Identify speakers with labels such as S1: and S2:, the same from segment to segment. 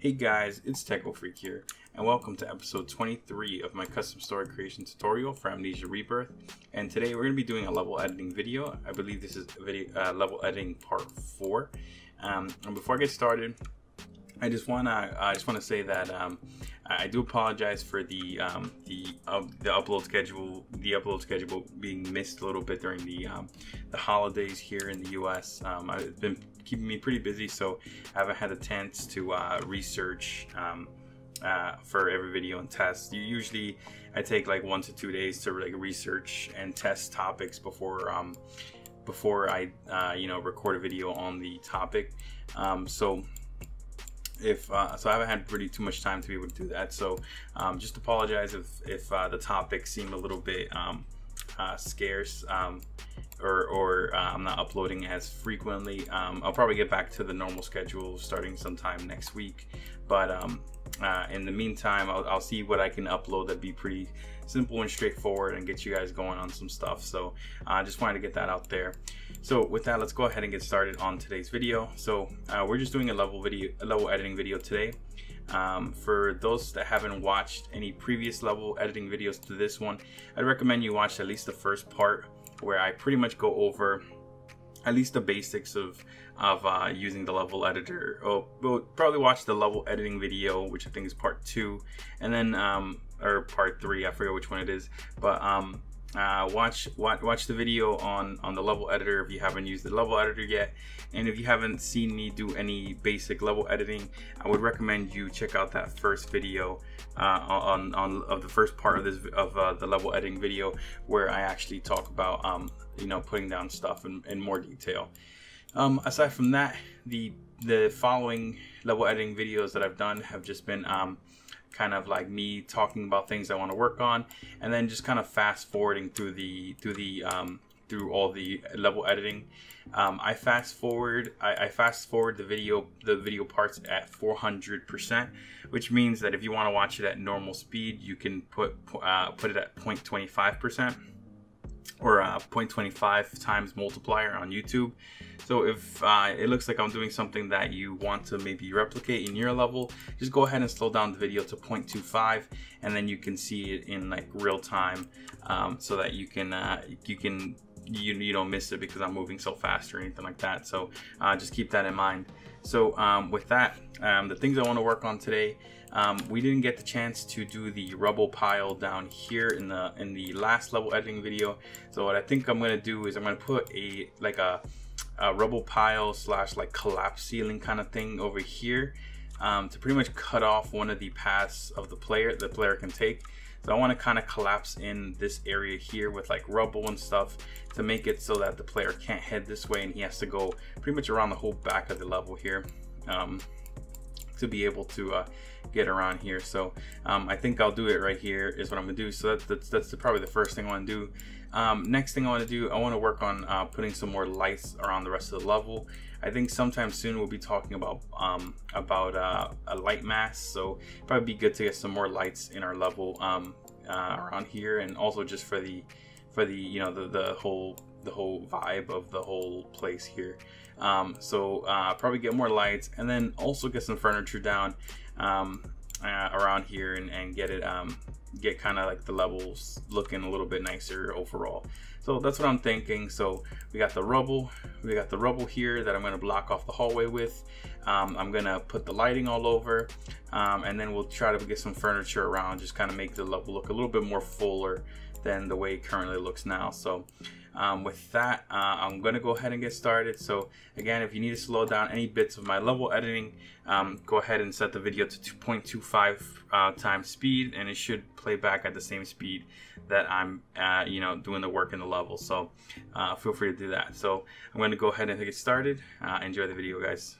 S1: Hey guys, it's Techno Freak here, and welcome to episode 23 of my custom story creation tutorial for Amnesia Rebirth. And today we're going to be doing a level editing video. I believe this is level editing part 4. And before I get started, I just wanna say that I do apologize for the upload schedule being missed a little bit during the holidays here in the U.S. It's been keeping me pretty busy, so I haven't had a chance to research for every video and test. Usually I take like 1 to 2 days to like research and test topics before I record a video on the topic. So I haven't had really too much time to be able to do that. So just apologize if the topics seem a little bit scarce, or I'm not uploading as frequently. I'll probably get back to the normal schedule starting sometime next week. But in the meantime, I'll see what I can upload that'd be pretty simple and straightforward and get you guys going on some stuff. So I just wanted to get that out there. So with that, let's go ahead and get started on today's video. So we're just doing a level editing video today. For those that haven't watched any previous level editing videos to this one, I'd recommend you watch at least the first part, where I pretty much go over at least the basics of using the level editor. We'll probably watch the level editing video, which I think is part 2, and then or part 3, I forget which one it is, but watch the video on the level editor if you haven't used the level editor yet. And if you haven't seen me do any basic level editing, I would recommend you check out that first video of the first part of the level editing video, where I actually talk about putting down stuff in more detail. Aside from that, the following level editing videos that I've done have just been kind of like me talking about things I want to work on, and then just kind of fast forwarding through all the level editing. I fast forward the video parts at 400%, which means that if you want to watch it at normal speed, you can put it at 0.25%. or 0.25 times multiplier on YouTube. So if it looks like I'm doing something that you want to maybe replicate in your level, just go ahead and slow down the video to 0.25, and then you can see it in like real time, so that you don't miss it because I'm moving so fast or anything like that. So just keep that in mind. So with that, the things I want to work on today, we didn't get the chance to do the rubble pile down here in the last level editing video. So what I think I'm going to do is I'm going to put a rubble pile / like collapse ceiling kind of thing over here, to pretty much cut off one of the paths of the player can take. So I want to kind of collapse in this area here with like rubble and stuff to make it so that the player can't head this way and he has to go pretty much around the whole back of the level here to be able to get around here. So I think I'll do it right here is what I'm gonna do. So that's probably the first thing I want to do. Next thing I want to do, I want to work on putting some more lights around the rest of the level. I think sometime soon we'll be talking about a light mask, so probably be good to get some more lights in our level around here, and also just for the whole vibe of the whole place here. So probably get more lights, and then also get some furniture down around here, and get kind of like the levels looking a little bit nicer overall. So that's what I'm thinking. So we got the rubble here that I'm going to block off the hallway with. I'm going to put the lighting all over, and then we'll try to get some furniture around, just kind of make the level look a little bit more fuller than the way it currently looks now. So with that, I'm going to go ahead and get started. So again, if you need to slow down any bits of my level editing, go ahead and set the video to 2.25 times speed, and it should play back at the same speed that I'm doing the work in the level. So feel free to do that. So I'm going to go ahead and get started. Enjoy the video, guys.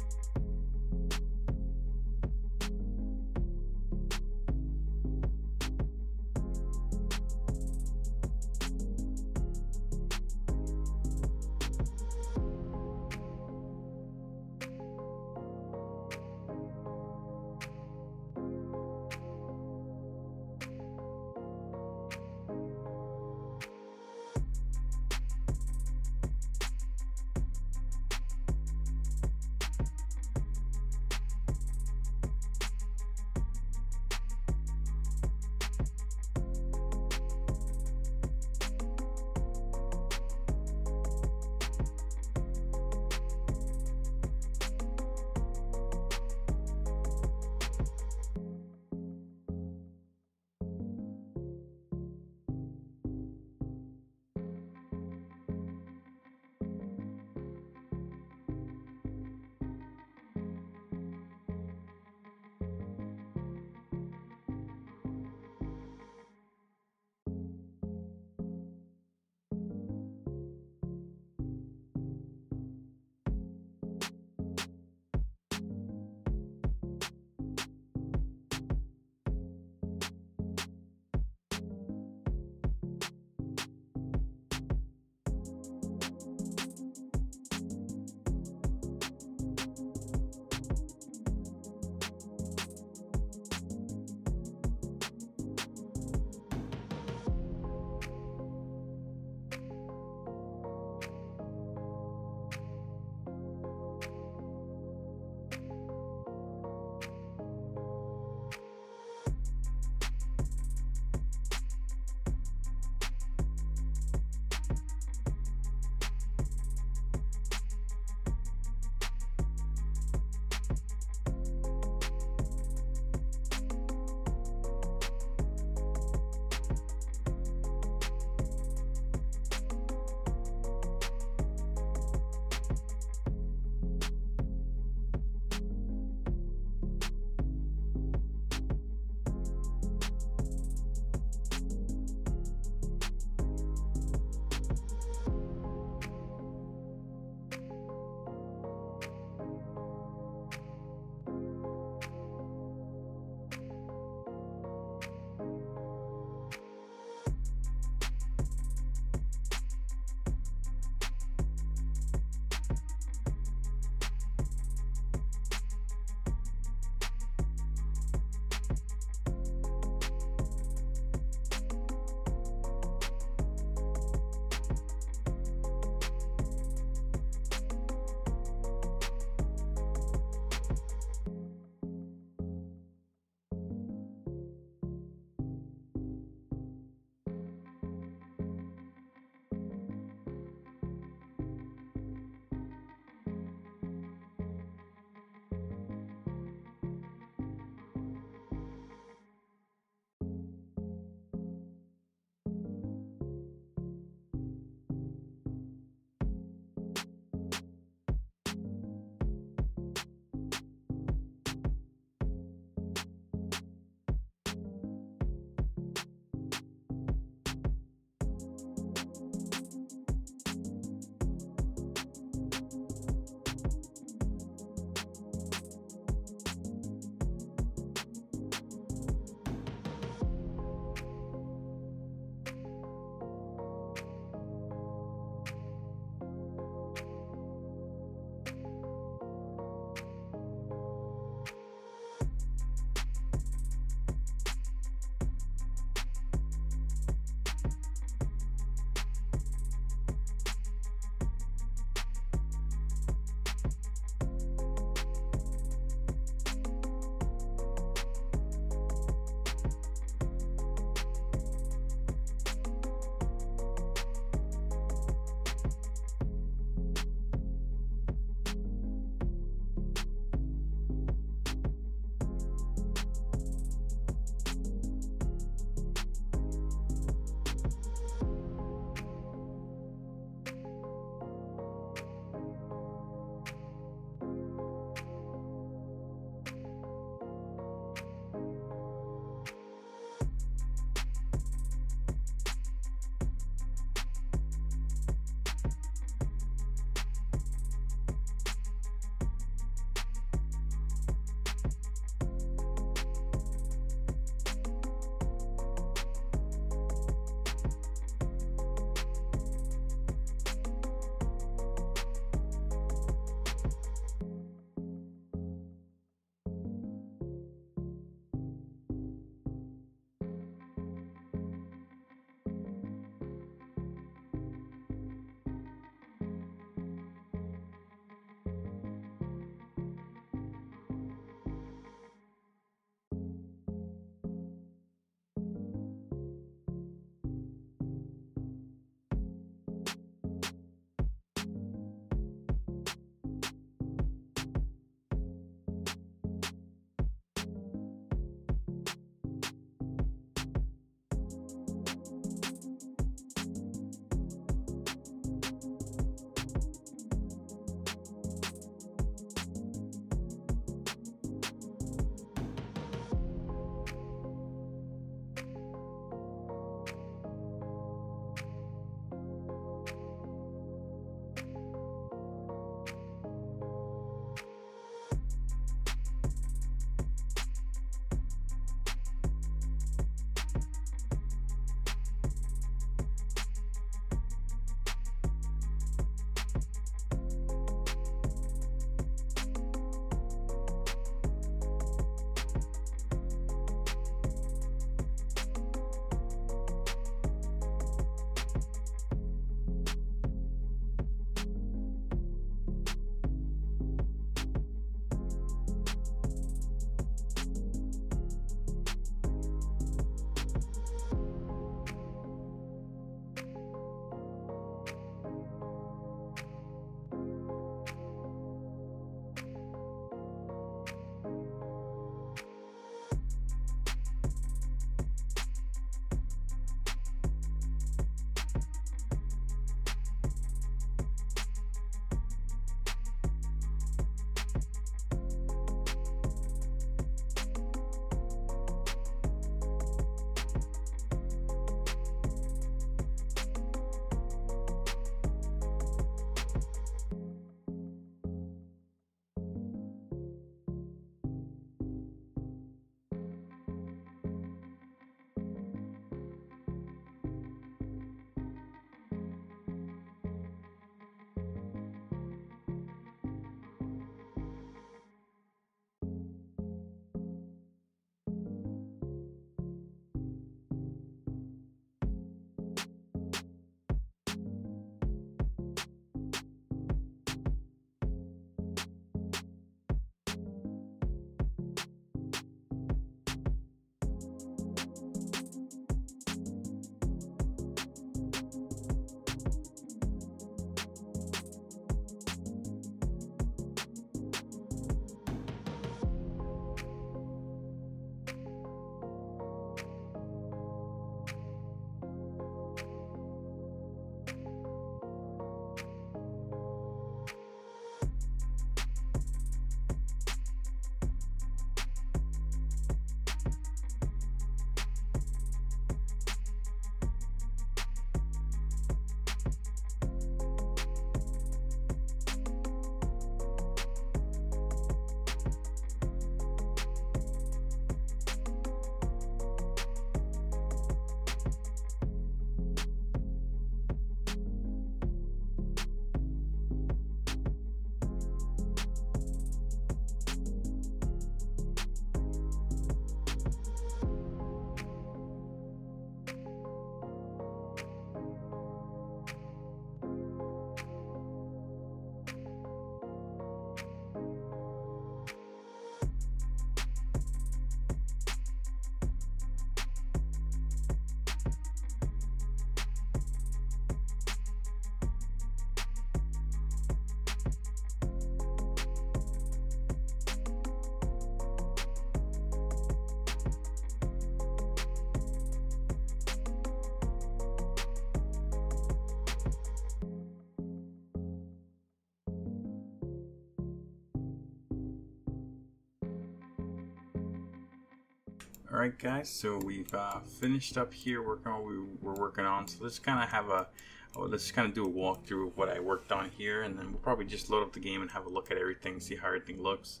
S1: Alright guys, so we've finished up here working on what we were working on. So let's kind of have let's kind of do a walkthrough of what I worked on here, and then we'll probably just load up the game and have a look at everything, see how everything looks.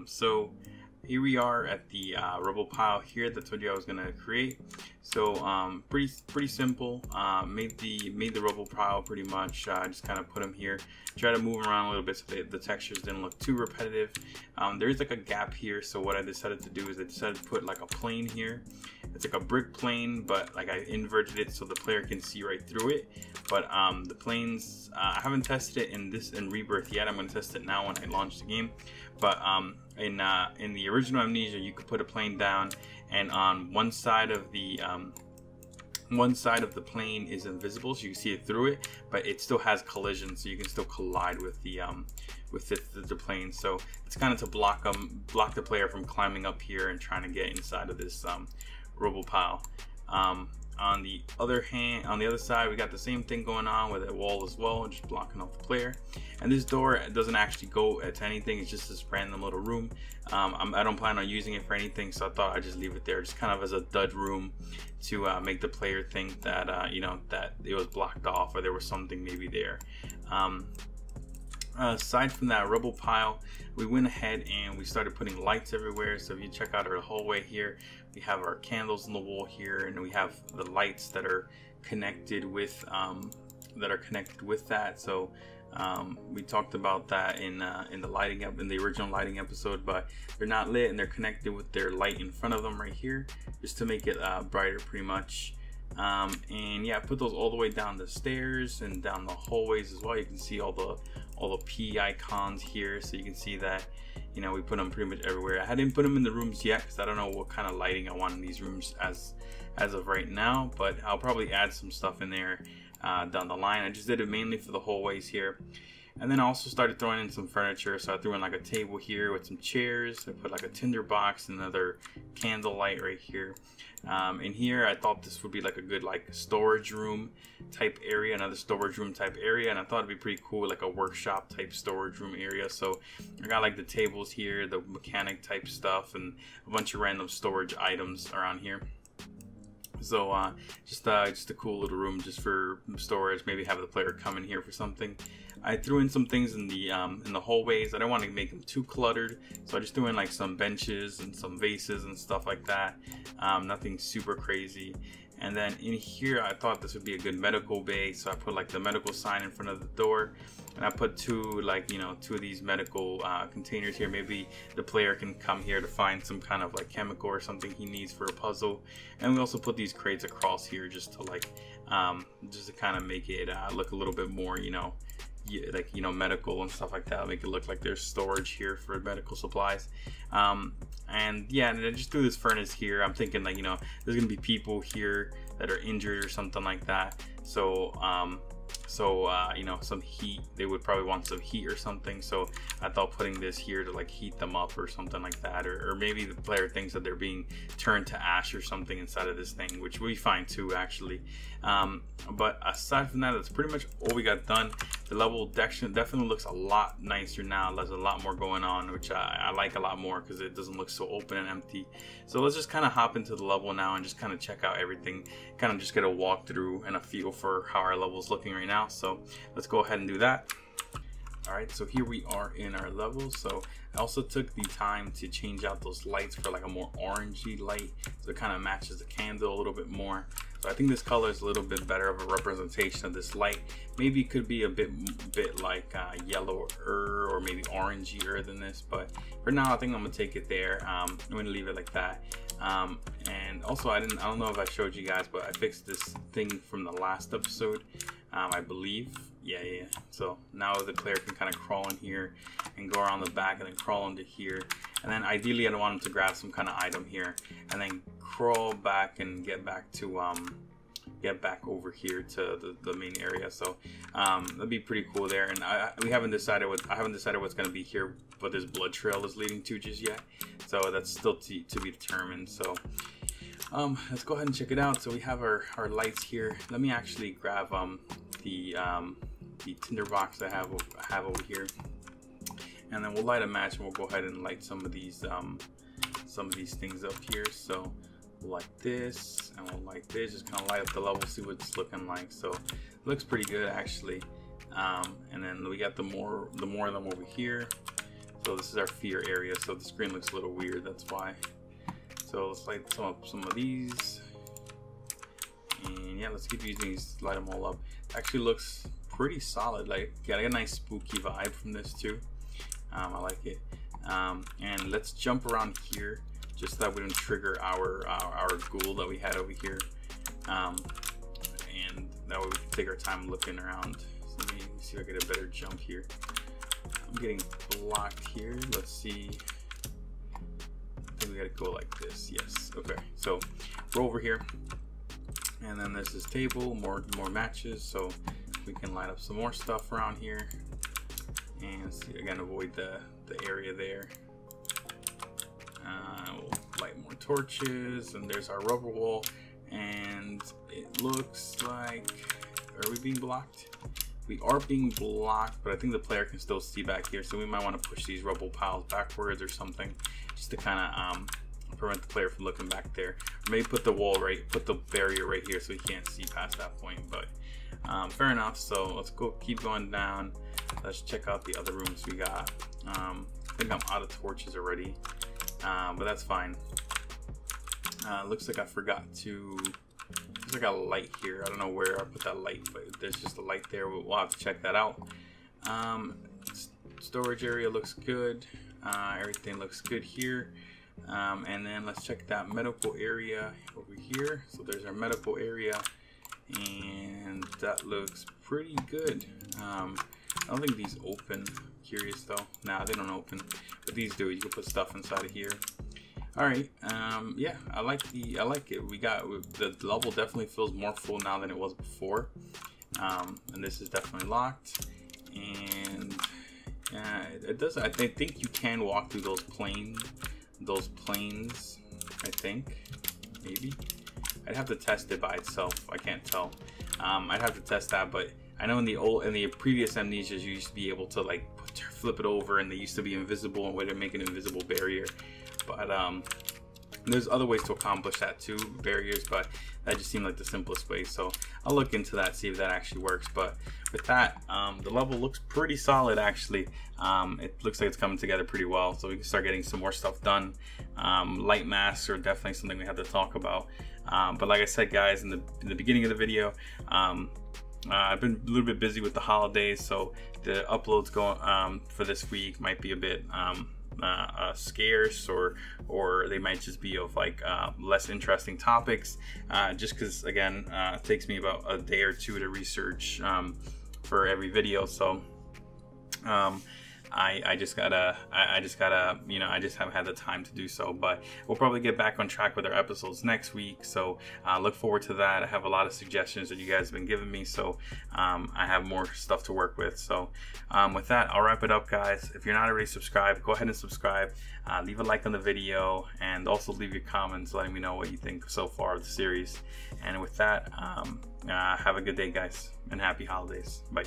S1: So here we are at the rubble pile here that I told you I was gonna create. So pretty simple. Made the rubble pile pretty much. Just kind of put them here. Try to move them around a little bit so the textures didn't look too repetitive. There is like a gap here, so what I decided to do is I decided to put like a plane here. It's like a brick plane, but like I inverted it so the player can see right through it. But the planes, I haven't tested it in Rebirth yet. I'm gonna test it now when I launch the game. But in the original Amnesia, you could put a plane down, and on one side of the plane is invisible, so you can see it through it, but it still has collision, so you can still collide with the plane. So it's kind of to block the player from climbing up here and trying to get inside of this rubble pile. On the other side, we got the same thing going on with a wall as well, just blocking off the player. And this door doesn't actually go to anything, it's just this random little room. I don't plan on using it for anything, so I thought I'd just leave it there, just kind of as a dud room to make the player think that you know, that it was blocked off or there was something maybe there. Aside from that rubble pile, we went ahead and we started putting lights everywhere. So if you check out our hallway here, we have our candles on the wall here, and we have the lights that are connected with that. So we talked about that in the original lighting episode, but they're not lit and they're connected with their light in front of them right here, just to make it brighter pretty much. And yeah, I put those all the way down the stairs and down the hallways as well. You can see all the P icons here, so you can see that, you know, we put them pretty much everywhere. I didn't put them in the rooms yet because I don't know what kind of lighting I want in these rooms as of right now, but I'll probably add some stuff in there down the line. I just did it mainly for the hallways here. And then I also started throwing in some furniture, so I threw in like a table here with some chairs. I put like a tinder box, another candle light right here. In here, I thought this would be like a good like storage room type area, another storage room type area, and I thought it'd be pretty cool, like a workshop type storage room area. So I got like the tables here, the mechanic type stuff, and a bunch of random storage items around here. So just a cool little room just for storage. Maybe have the player come in here for something. I threw in some things in the hallways. I don't want to make them too cluttered, so I just threw in like some benches and some vases and stuff like that. Nothing super crazy. And then in here, I thought this would be a good medical bay, so I put like the medical sign in front of the door, and I put two of these medical containers here. Maybe the player can come here to find some kind of like chemical or something he needs for a puzzle. And we also put these crates across here just to like just to kind of make it look a little bit more, you know, like, you know, medical and stuff like that. Make it look like there's storage here for medical supplies. And yeah, and I just threw this furnace here. I'm thinking like, you know, there's gonna be people here that are injured or something like that, so you know, some heat, they would probably want some heat or something. So I thought putting this here to like heat them up or something like that, or maybe the player thinks that they're being turned to ash or something inside of this thing, which would be fine too actually. But aside from that, that's pretty much all we got done. The level definitely looks a lot nicer now. There's a lot more going on, which I like a lot more because it doesn't look so open and empty. So let's just kind of hop into the level now and just kind of check out everything, kind of just get a walkthrough and a feel for how our level is looking right now. So let's go ahead and do that. Alright, so here we are in our level. So I also took the time to change out those lights for like a more orangey light, so it kind of matches the candle a little bit more. So I think this color is a little bit better of a representation of this light. Maybe it could be a bit like yellower or maybe orangey than this, but for now I think I'm gonna take it there. I'm gonna leave it like that. And also I don't know if I showed you guys, but I fixed this thing from the last episode, I believe. Yeah. So now the player can kind of crawl in here and go around the back and then crawl into here. And then ideally I don't want him to grab some kind of item here and then crawl back and get back over here to the main area. So that'd be pretty cool there. And I haven't decided what's going to be here, what this blood trail is leading to just yet. So that's still to be determined. So let's go ahead and check it out. So we have our lights here. Let me actually grab the tinder box I have over here, and then we'll light a match and we'll go ahead and light some of these some of these things up here. So like this, and we'll like this, just kind of light up the level, see what it's looking like. So it looks pretty good actually. And then we got the more of them over here. So this is our fear area, so the screen looks a little weird, that's why. So let's light some of these. And yeah, let's keep using these, light them all up. Actually looks pretty solid, like got a nice spooky vibe from this too. I like it. And let's jump around here just so that we don't trigger our ghoul that we had over here. And that way we can take our time looking around. So let me see if I get a better jump here. I'm getting blocked here. Let's see. I think we gotta go like this. Yes. Okay. So we're over here, and then there's this table, more matches, so we can light up some more stuff around here. And see, again, avoid the area there. We'll light more torches, and there's our rubber wall. And it looks like, are we being blocked? We are being blocked, but I think the player can still see back here, so we might want to push these rubble piles backwards or something, just to kind of prevent the player from looking back there. Or maybe put the barrier right here so he can't see past that point. But fair enough. So let's keep going down. Let's check out the other rooms we got. I think I'm out of torches already, but that's fine. Looks like I forgot to. There's like a light here. I don't know where I put that light, but there's just a light there. We'll have to check that out. Storage area looks good. Everything looks good here. And then let's check that medical area over here. So there's our medical area, and that looks pretty good. I don't think these open. Curious though. Nah, they don't open, but these do. You can put stuff inside of here. All right. Yeah, I like it. We got the level definitely feels more full now than it was before. And this is definitely locked. And it does. I think you can walk through those planes. I think maybe. I'd have to test it by itself. I can't tell. I'd have to test that, but I know in the previous Amnesias you used to be able to like flip it over, and they used to be invisible, and way to make an invisible barrier. But there's other ways to accomplish that too, barriers, but that just seemed like the simplest way. So I'll look into that, see if that actually works. But with that, the level looks pretty solid actually. It looks like it's coming together pretty well, so we can start getting some more stuff done. Light masks are definitely something we have to talk about. But like I said, guys, in the beginning of the video, I've been a little bit busy with the holidays, so the uploads going for this week might be a bit scarce, or they might just be of like less interesting topics, just because again it takes me about a day or two to research for every video. So I just gotta, you know, I just haven't had the time to do so. But we'll probably get back on track with our episodes next week. So look forward to that. I have a lot of suggestions that you guys have been giving me, so I have more stuff to work with. So with that, I'll wrap it up, guys. If you're not already subscribed, go ahead and subscribe. Leave a like on the video, and also leave your comments letting me know what you think so far of the series. And with that, have a good day, guys, and happy holidays. Bye.